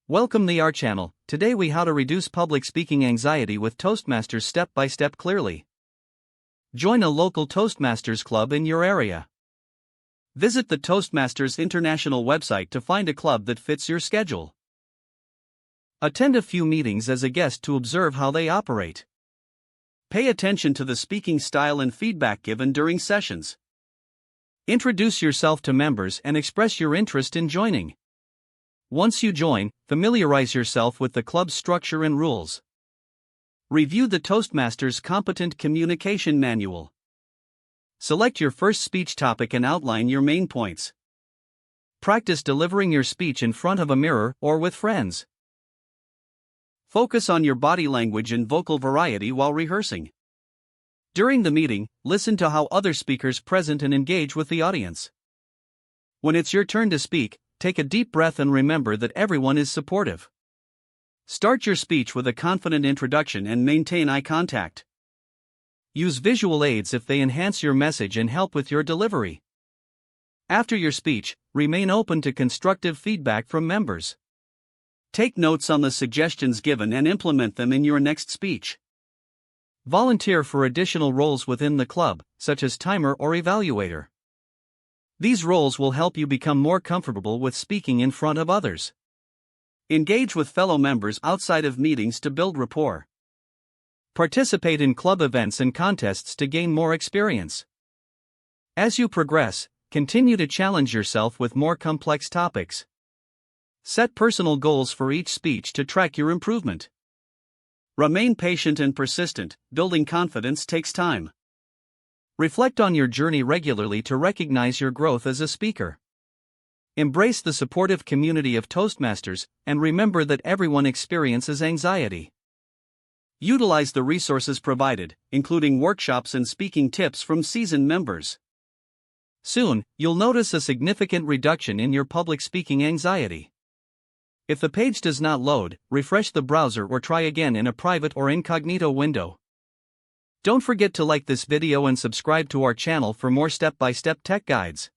Welcome to our channel. Today we how to reduce public speaking anxiety with Toastmasters step by step clearly. Join a local Toastmasters club in your area. Visit the Toastmasters International website to find a club that fits your schedule. Attend a few meetings as a guest to observe how they operate. Pay attention to the speaking style and feedback given during sessions. Introduce yourself to members and express your interest in joining. Once you join, familiarize yourself with the club's structure and rules. Review the Toastmasters Competent Communication Manual. Select your first speech topic and outline your main points. Practice delivering your speech in front of a mirror or with friends. Focus on your body language and vocal variety while rehearsing. During the meeting, listen to how other speakers present and engage with the audience. When it's your turn to speak, take a deep breath and remember that everyone is supportive. Start your speech with a confident introduction and maintain eye contact. Use visual aids if they enhance your message and help with your delivery. After your speech, remain open to constructive feedback from members. Take notes on the suggestions given and implement them in your next speech. Volunteer for additional roles within the club, such as timer or evaluator. These roles will help you become more comfortable with speaking in front of others. Engage with fellow members outside of meetings to build rapport. Participate in club events and contests to gain more experience. As you progress, continue to challenge yourself with more complex topics. Set personal goals for each speech to track your improvement. Remain patient and persistent. Building confidence takes time. Reflect on your journey regularly to recognize your growth as a speaker. Embrace the supportive community of Toastmasters, and remember that everyone experiences anxiety. Utilize the resources provided, including workshops and speaking tips from seasoned members. Soon, you'll notice a significant reduction in your public speaking anxiety. If the page does not load, refresh the browser or try again in a private or incognito window. Don't forget to like this video and subscribe to our channel for more step-by-step tech guides.